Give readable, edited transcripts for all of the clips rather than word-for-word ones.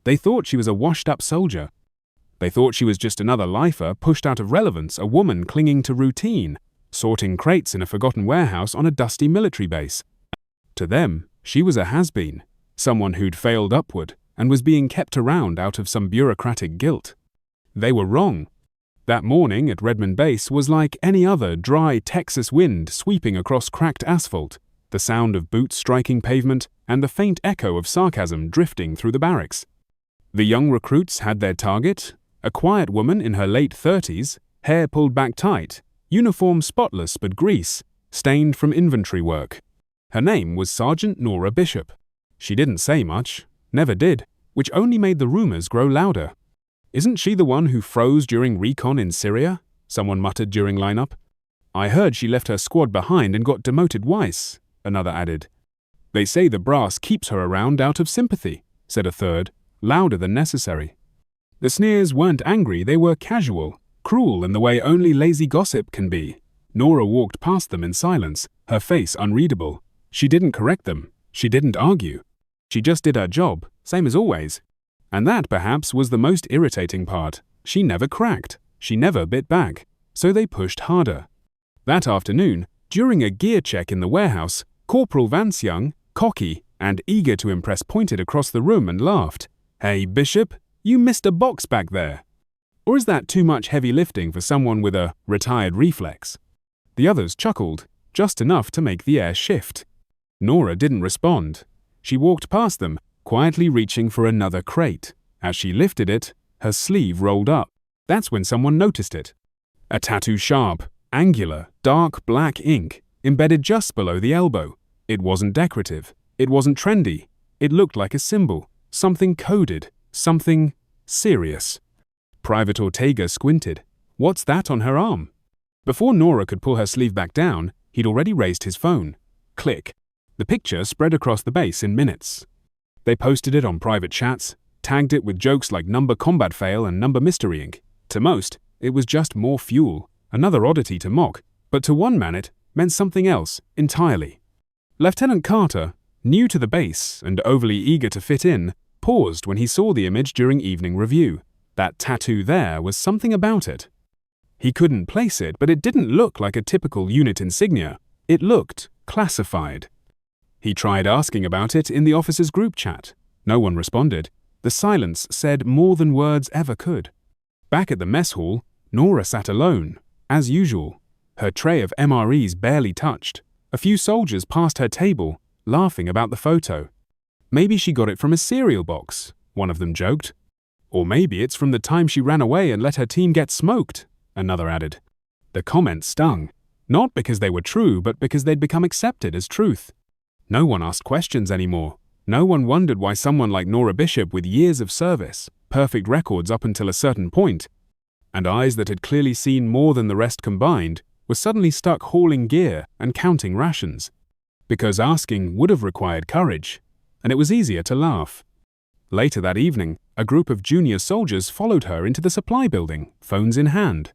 They thought she was a washed-up soldier. They thought she was just another lifer pushed out of relevance, a woman clinging to routine, sorting crates in a forgotten warehouse on a dusty military base. To them, she was a has-been, someone who'd failed upward and was being kept around out of some bureaucratic guilt. They were wrong. That morning at Redmond Base was like any other dry Texas wind sweeping across cracked asphalt, the sound of boots striking pavement and the faint echo of sarcasm drifting through the barracks. The young recruits had their target, a quiet woman in her late 30s, hair pulled back tight, uniform spotless but grease, stained from inventory work. Her name was Sergeant Nora Bishop. She didn't say much, never did, which only made the rumors grow louder. "Isn't she the one who froze during recon in Syria?" someone muttered during lineup. "I heard she left her squad behind and got demoted twice," another added. "They say the brass keeps her around out of sympathy," said a third, louder than necessary. The sneers weren't angry, they were casual, cruel in the way only lazy gossip can be. Nora walked past them in silence, her face unreadable. She didn't correct them, she didn't argue. She just did her job, same as always. And that, perhaps, was the most irritating part. She never cracked, she never bit back, so they pushed harder. That afternoon, during a gear check in the warehouse, Corporal Vance Young, cocky and eager to impress, pointed across the room and laughed. "Hey, Bishop, you missed a box back there." Or is that too much heavy lifting for someone with a retired reflex? The others chuckled, just enough to make the air shift. Nora didn't respond. She walked past them, quietly reaching for another crate. As she lifted it, her sleeve rolled up. That's when someone noticed it. A tattoo, sharp, angular, dark black ink, embedded just below the elbow. It wasn't decorative. It wasn't trendy. It looked like a symbol, something coded, something serious. Private Ortega squinted. "What's that on her arm?" Before Nora could pull her sleeve back down, he'd already raised his phone. Click. The picture spread across the base in minutes. They posted it on private chats, tagged it with jokes like number combat fail and number mystery ink. To most, it was just more fuel, another oddity to mock, but to one man it meant something else entirely. Lieutenant Carter, new to the base and overly eager to fit in, paused when he saw the image during evening review. That tattoo there was something about it. He couldn't place it, but it didn't look like a typical unit insignia. It looked classified. He tried asking about it in the officers' group chat. No one responded. The silence said more than words ever could. Back at the mess hall, Nora sat alone, as usual, her tray of MREs barely touched. A few soldiers passed her table, laughing about the photo. "Maybe she got it from a cereal box," one of them joked. "Or maybe it's from the time she ran away and let her team get smoked," another added. The comments stung, not because they were true, but because they'd become accepted as truth. No one asked questions anymore. No one wondered why someone like Nora Bishop, with years of service, perfect records up until a certain point, and eyes that had clearly seen more than the rest combined, was suddenly stuck hauling gear and counting rations. Because asking would have required courage, and it was easier to laugh. Later that evening, a group of junior soldiers followed her into the supply building, phones in hand.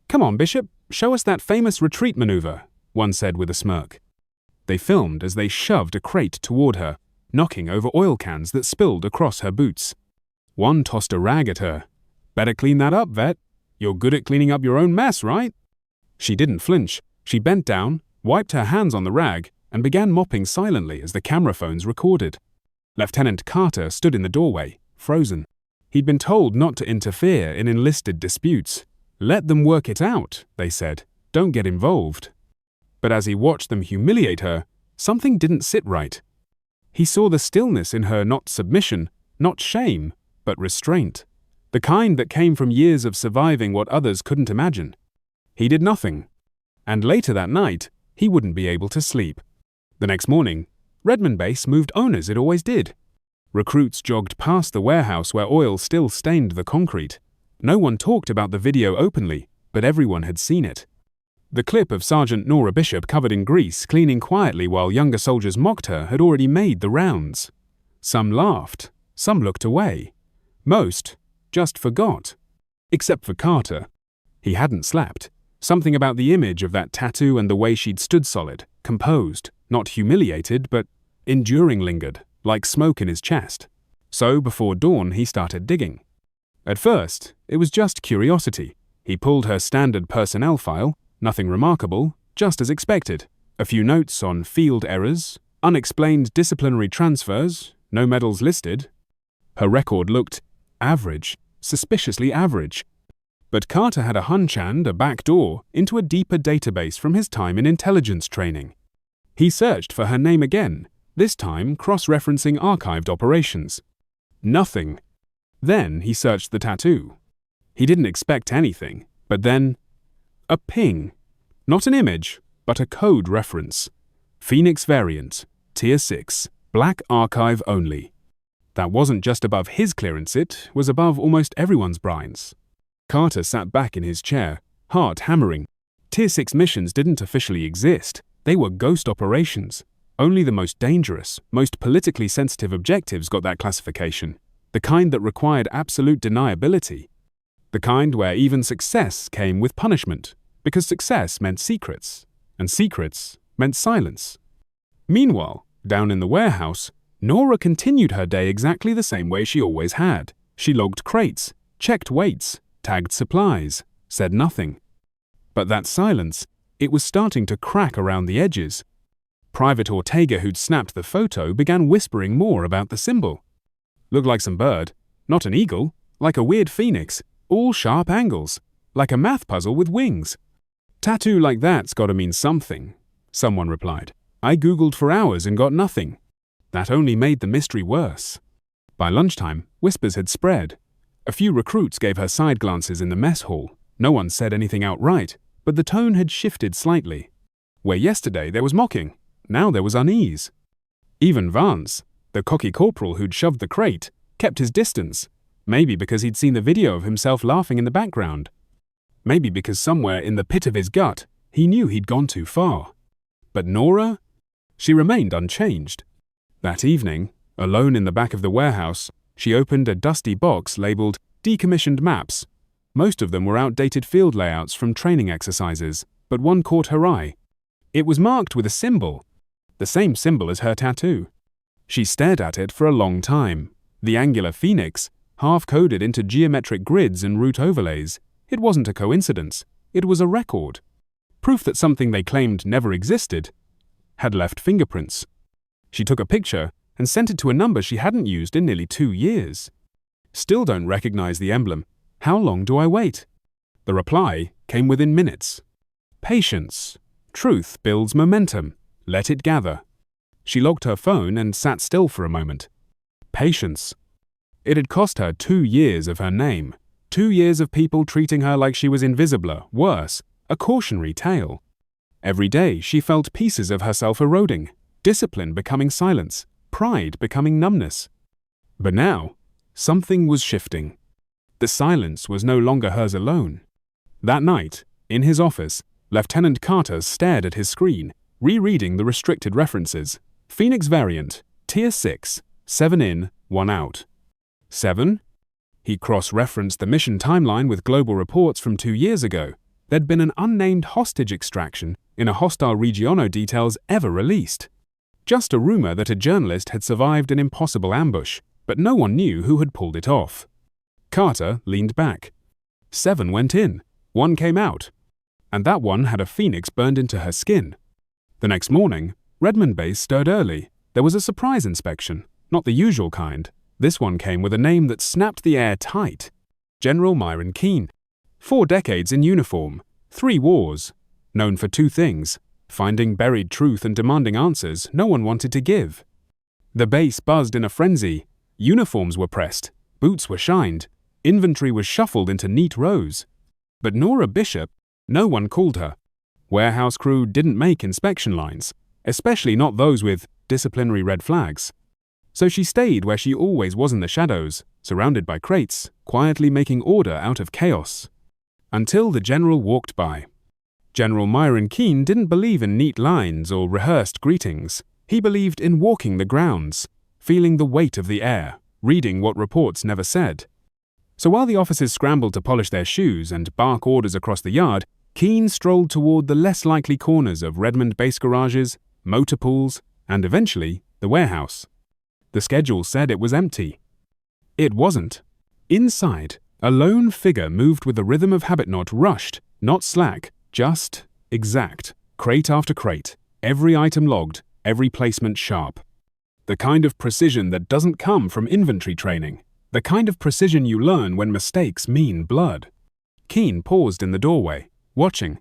"Come on, Bishop, show us that famous retreat maneuver," one said with a smirk. They filmed as they shoved a crate toward her, knocking over oil cans that spilled across her boots. One tossed a rag at her. "Better clean that up, vet. You're good at cleaning up your own mess, right?" She didn't flinch. She bent down, wiped her hands on the rag, and began mopping silently as the camera phones recorded. Lieutenant Carter stood in the doorway, frozen. He'd been told not to interfere in enlisted disputes. "Let them work it out," they said. "Don't get involved." But as he watched them humiliate her, something didn't sit right. He saw the stillness in her, not submission, not shame, but restraint. The kind that came from years of surviving what others couldn't imagine. He did nothing. And later that night, he wouldn't be able to sleep. The next morning, Redmond Base moved on as it always did. Recruits jogged past the warehouse where oil still stained the concrete. No one talked about the video openly, but everyone had seen it. The clip of Sergeant Nora Bishop covered in grease, cleaning quietly while younger soldiers mocked her, had already made the rounds. Some laughed, some looked away. Most just forgot. Except for Carter. He hadn't slept. Something about the image of that tattoo and the way she'd stood solid, composed, not humiliated, but enduring lingered, like smoke in his chest. So before dawn he started digging. At first, it was just curiosity. He pulled her standard personnel file, nothing remarkable, just as expected. A few notes on field errors, unexplained disciplinary transfers, no medals listed. Her record looked average, suspiciously average. But Carter had a hunch and a back door into a deeper database from his time in intelligence training. He searched for her name again, this time cross-referencing archived operations. Nothing. Then he searched the tattoo. He didn't expect anything, but then a ping. Not an image, but a code reference. Phoenix variant, Tier 6, Black Archive only. That wasn't just above his clearance, it was above almost everyone's brines. Carter sat back in his chair, heart hammering. Tier 6 missions didn't officially exist. They were ghost operations. Only the most dangerous, most politically sensitive objectives got that classification. The kind that required absolute deniability. The kind where even success came with punishment, because success meant secrets, and secrets meant silence. Meanwhile, down in the warehouse, Nora continued her day exactly the same way she always had. She logged crates, checked weights, tagged supplies, said nothing. But that silence, it was starting to crack around the edges. Private Ortega, who'd snapped the photo, began whispering more about the symbol. Looked like some bird, not an eagle, like a weird phoenix, all sharp angles, like a math puzzle with wings. Tattoo like that's gotta mean something, someone replied. I googled for hours and got nothing. That only made the mystery worse. By lunchtime, whispers had spread. A few recruits gave her side glances in the mess hall. No one said anything outright, but the tone had shifted slightly. Where yesterday there was mocking, now there was unease. Even Vance, the cocky corporal who'd shoved the crate, kept his distance, maybe because he'd seen the video of himself laughing in the background. Maybe because somewhere in the pit of his gut, he knew he'd gone too far. But Nora? She remained unchanged. That evening, alone in the back of the warehouse, she opened a dusty box labeled Decommissioned Maps. Most of them were outdated field layouts from training exercises, but one caught her eye. It was marked with a symbol, the same symbol as her tattoo. She stared at it for a long time. The angular phoenix, half-coded into geometric grids and route overlays. It wasn't a coincidence. It was a record. Proof that something they claimed never existed had left fingerprints. She took a picture and sent it to a number she hadn't used in nearly 2 years. Still don't recognize the emblem. How long do I wait? The reply came within minutes. Patience. Truth builds momentum. Let it gather. She locked her phone and sat still for a moment. Patience. It had cost her 2 years of her name. 2 years of people treating her like she was invisible, worse, a cautionary tale. Every day she felt pieces of herself eroding, discipline becoming silence, pride becoming numbness. But now, something was shifting. The silence was no longer hers alone. That night, in his office, Lieutenant Carter stared at his screen, rereading the restricted references. Phoenix variant, Tier 6, 7 in, 1 out. 7? He cross-referenced the mission timeline with global reports from 2 years ago. There'd been an unnamed hostage extraction in a hostile regiono details ever released. Just a rumor that a journalist had survived an impossible ambush, but no one knew who had pulled it off. Carter leaned back. 7 went in, 1 came out. And that one had a phoenix burned into her skin. The next morning, Redmond Base stirred early. There was a surprise inspection, not the usual kind. This one came with a name that snapped the air tight. General Myron Keene. 4 decades in uniform, 3 wars. Known for 2 things, finding buried truth and demanding answers no one wanted to give. The base buzzed in a frenzy. Uniforms were pressed, boots were shined, inventory was shuffled into neat rows. But Nora Bishop, no one called her. Warehouse crew didn't make inspection lines, especially not those with disciplinary red flags. So she stayed where she always was in the shadows, surrounded by crates, quietly making order out of chaos. Until the general walked by. General Myron Keene didn't believe in neat lines or rehearsed greetings. He believed in walking the grounds, feeling the weight of the air, reading what reports never said. So while the officers scrambled to polish their shoes and bark orders across the yard, Keene strolled toward the less likely corners of Redmond base garages, motor pools, and eventually the warehouse. The schedule said it was empty. It wasn't. Inside, a lone figure moved with the rhythm of habit, not rushed, not slack, just exact. Crate after crate, every item logged, every placement sharp. The kind of precision that doesn't come from inventory training. The kind of precision you learn when mistakes mean blood. Keen paused in the doorway, watching.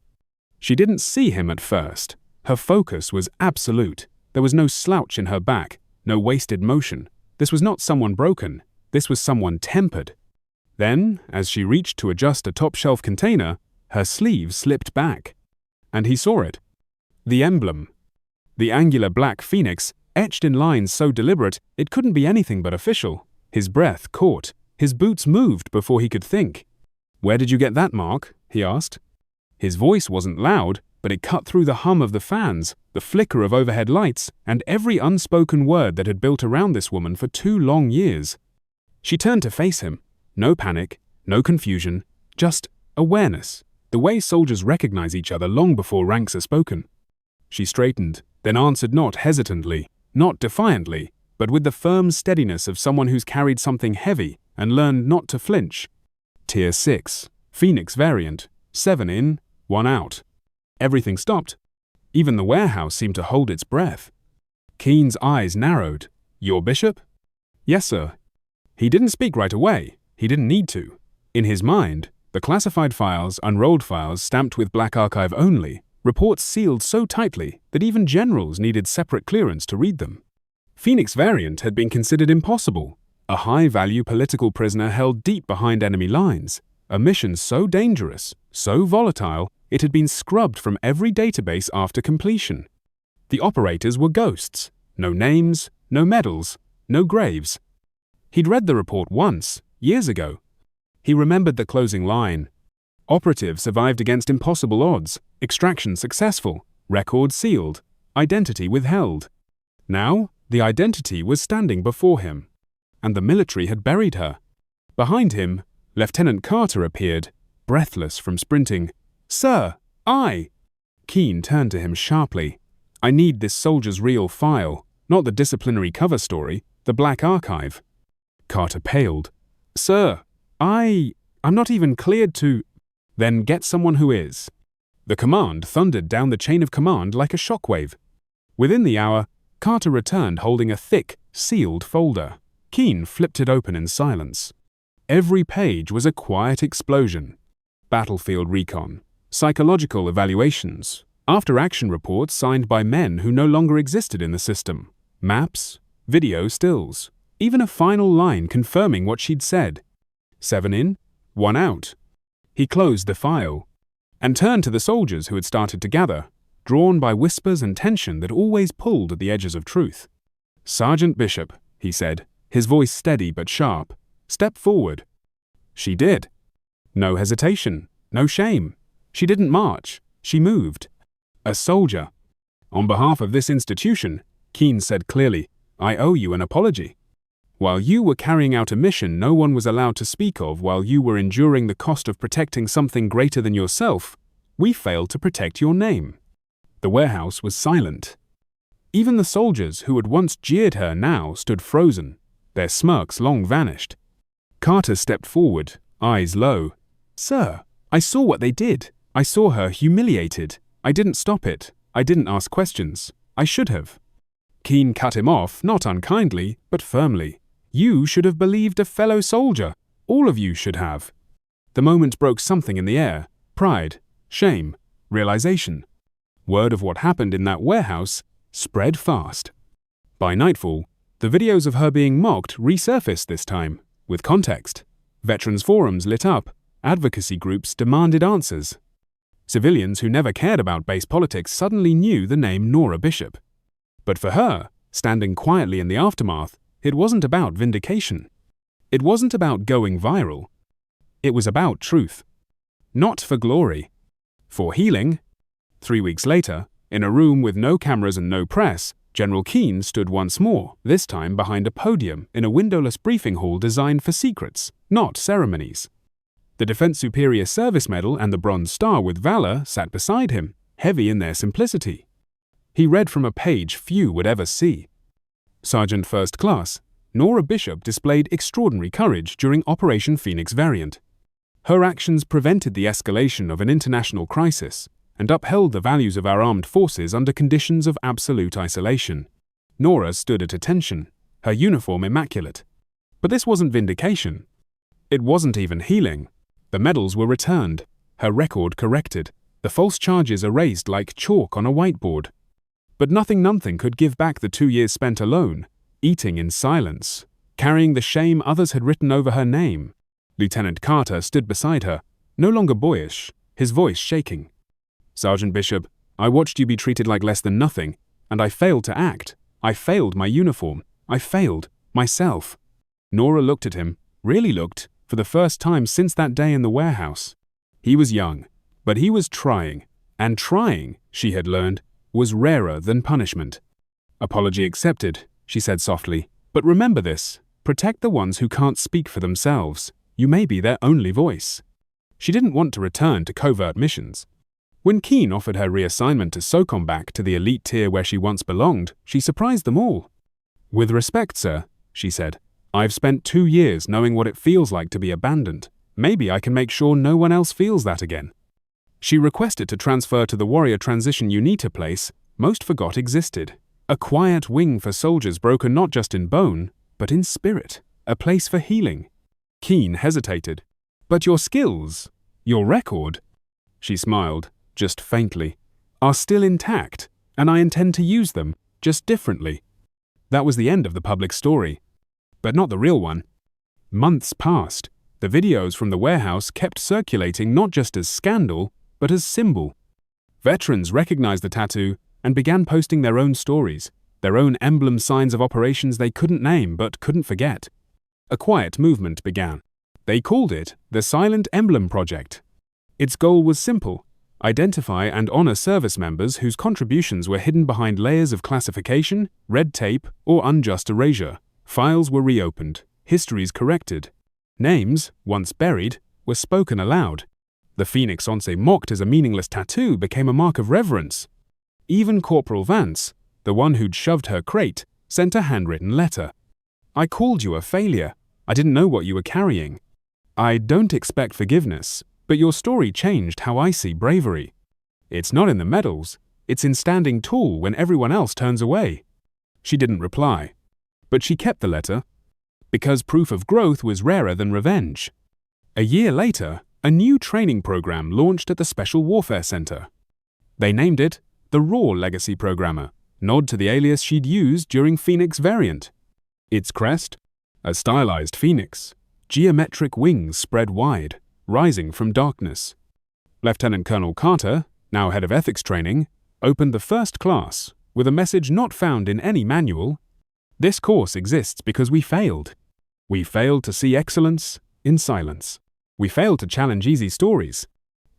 She didn't see him at first. Her focus was absolute. There was no slouch in her back, no wasted motion. This was not someone broken. This was someone tempered. Then, as she reached to adjust a top-shelf container, her sleeve slipped back. And he saw it. The emblem. The angular black phoenix, etched in lines so deliberate it couldn't be anything but official. His breath caught. His boots moved before he could think. "Where did you get that, Mark?" he asked. His voice wasn't loud, but it cut through the hum of the fans, the flicker of overhead lights, and every unspoken word that had built around this woman for 2 long years. She turned to face him. No panic, no confusion, just awareness, the way soldiers recognize each other long before ranks are spoken. She straightened, then answered, not hesitantly, not defiantly, but with the firm steadiness of someone who's carried something heavy and learned not to flinch. Tier 6, Phoenix variant, 7 in, 1 out. Everything stopped. Even the warehouse seemed to hold its breath. Keen's eyes narrowed. "Your bishop?" "Yes, sir." He didn't speak right away. He didn't need to. In his mind, the classified files, unrolled files stamped with black archive only, reports sealed so tightly that even generals needed separate clearance to read them. Phoenix variant had been considered impossible. A high-value political prisoner held deep behind enemy lines. A mission so dangerous, so volatile, it had been scrubbed from every database after completion. The operators were ghosts. No names, no medals, no graves. He'd read the report once, years ago. He remembered the closing line. Operative survived against impossible odds. Extraction successful. Record sealed. Identity withheld. Now, the identity was standing before him. And the military had buried her. Behind him, Lieutenant Carter appeared, breathless from sprinting. "Sir, I—" Keen turned to him sharply. "I need this soldier's real file, not the disciplinary cover story, the black archive." Carter paled. "Sir, I'm not even cleared to—" "Then get someone who is." The command thundered down the chain of command like a shockwave. Within the hour, Carter returned holding a thick, sealed folder. Keen flipped it open in silence. Every page was a quiet explosion. Battlefield recon, psychological evaluations, after-action reports signed by men who no longer existed in the system, maps, video stills, even a final line confirming what she'd said. 7 in, 1 out. He closed the file and turned to the soldiers who had started to gather, drawn by whispers and tension that always pulled at the edges of truth. "Sergeant Bishop," he said, his voice steady but sharp, "step forward." She did. No hesitation, no shame. She didn't march. She moved. A soldier. "On behalf of this institution," Keen said clearly, "I owe you an apology. While you were carrying out a mission no one was allowed to speak of, while you were enduring the cost of protecting something greater than yourself, we failed to protect your name." The warehouse was silent. Even the soldiers who had once jeered her now stood frozen, their smirks long vanished. Carter stepped forward, eyes low. "Sir, I saw what they did. I saw her humiliated. I didn't stop it. I didn't ask questions. I should have." Keen cut him off, not unkindly, but firmly. "You should have believed a fellow soldier. All of you should have." The moment broke something in the air. Pride, shame, realization. Word of what happened in that warehouse spread fast. By nightfall, the videos of her being mocked resurfaced this time, with context. Veterans forums lit up. Advocacy groups demanded answers. Civilians who never cared about base politics suddenly knew the name Nora Bishop. But for her, standing quietly in the aftermath, it wasn't about vindication. It wasn't about going viral. It was about truth. Not for glory. For healing. 3 weeks later, in a room with no cameras and no press, General Keen stood once more, this time behind a podium in a windowless briefing hall designed for secrets, not ceremonies. The Defense Superior Service Medal and the Bronze Star with Valor sat beside him, heavy in their simplicity. He read from a page few would ever see. Sergeant First Class, Nora Bishop displayed extraordinary courage during Operation Phoenix Variant. Her actions prevented the escalation of an international crisis and upheld the values of our armed forces under conditions of absolute isolation. Nora stood at attention, her uniform immaculate. But this wasn't vindication. It wasn't even healing. The medals were returned, her record corrected, the false charges erased like chalk on a whiteboard. But nothing could give back the 2 years spent alone, eating in silence, carrying the shame others had written over her name. Lieutenant Carter stood beside her, no longer boyish, his voice shaking. "Sergeant Bishop, I watched you be treated like less than nothing, and I failed to act. I failed my uniform. I failed myself." Nora looked at him, really looked, for the first time since that day in the warehouse. He was young, but he was trying, and trying, she had learned, was rarer than punishment. "Apology accepted," she said softly, "but remember this, protect the ones who can't speak for themselves. You may be their only voice." She didn't want to return to covert missions. When Keene offered her reassignment to SOCOM back to the elite tier where she once belonged, she surprised them all. "With respect, sir," she said, "I've spent 2 years knowing what it feels like to be abandoned. Maybe I can make sure no one else feels that again." She requested to transfer to the Warrior Transition UNITA place most forgot existed. A quiet wing for soldiers broken not just in bone, but in spirit. A place for healing. Keene hesitated. "But your skills, your record," she smiled, just faintly, "are still intact, and I intend to use them, just differently." That was the end of the public story. But not the real one. Months passed. The videos from the warehouse kept circulating not just as scandal, but as symbol. Veterans recognized the tattoo and began posting their own stories, their own emblem signs of operations they couldn't name but couldn't forget. A quiet movement began. They called it the Silent Emblem Project. Its goal was simple: identify and honor service members whose contributions were hidden behind layers of classification, red tape, or unjust erasure. Files were reopened, histories corrected. Names, once buried, were spoken aloud. The Phoenix Once mocked as a meaningless tattoo became a mark of reverence. Even Corporal Vance, the one who'd shoved her crate, sent a handwritten letter. "I called you a failure. I didn't know what you were carrying. I don't expect forgiveness, but your story changed how I see bravery. It's not in the medals, it's in standing tall when everyone else turns away." She didn't reply. But she kept the letter, because proof of growth was rarer than revenge. A year later, a new training program launched at the Special Warfare Center. They named it the Raw Legacy Programmer, nod to the alias she'd used during Phoenix Variant. Its crest? A stylized phoenix, geometric wings spread wide, rising from darkness. Lieutenant Colonel Carter, now head of ethics training, opened the first class with a message not found in any manual. "This course exists because we failed. We failed to see excellence in silence. We failed to challenge easy stories.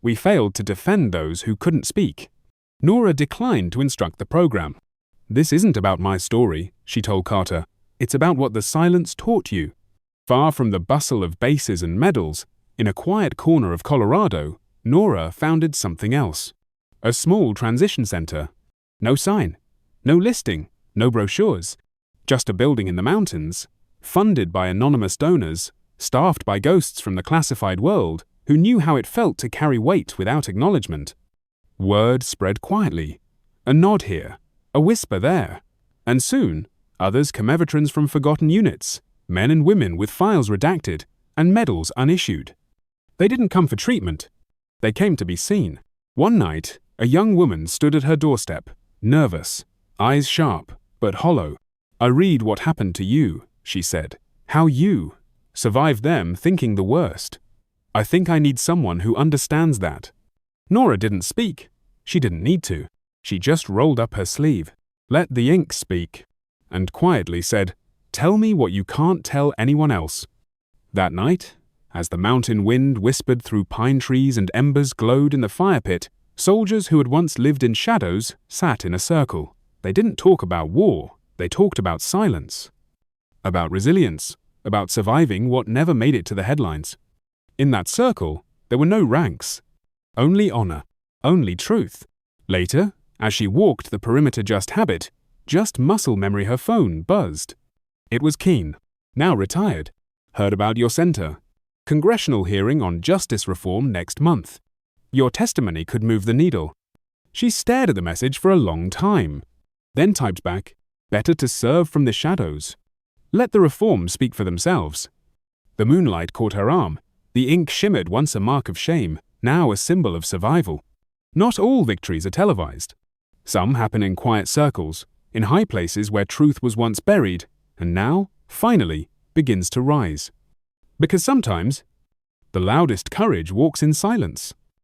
We failed to defend those who couldn't speak." Nora declined to instruct the program. "This isn't about my story," she told Carter. "It's about what the silence taught you." Far from the bustle of bases and medals, in a quiet corner of Colorado, Nora founded something else. A small transition center. No sign, no listing, no brochures. Just a building in the mountains, funded by anonymous donors, staffed by ghosts from the classified world who knew how it felt to carry weight without acknowledgement. Word spread quietly. A nod here, a whisper there, and soon others came veterans from forgotten units, men and women with files redacted and medals unissued. They didn't come for treatment. They came to be seen. One night, a young woman stood at her doorstep, nervous, eyes sharp but hollow. "I read what happened to you," she said. "How you survived them thinking the worst. I think I need someone who understands that." Nora didn't speak. She didn't need to. She just rolled up her sleeve, let the ink speak, and quietly said, "Tell me what you can't tell anyone else." That night, as the mountain wind whispered through pine trees and embers glowed in the fire pit, soldiers who had once lived in shadows sat in a circle. They didn't talk about war. They talked about silence, about resilience, about surviving what never made it to the headlines. In that circle, there were no ranks, only honor, only truth. Later, as she walked the perimeter just habit, just muscle memory her phone buzzed. It was keen. Now retired. Heard about your center. Congressional hearing on justice reform next month. Your testimony could move the needle. She stared at the message for a long time, then typed back, better to serve from the shadows. Let the reforms speak for themselves. The moonlight caught her arm. The ink shimmered, once a mark of shame, now a symbol of survival. Not all victories are televised. Some happen in quiet circles, in high places where truth was once buried, and now, finally, begins to rise. Because sometimes, the loudest courage walks in silence.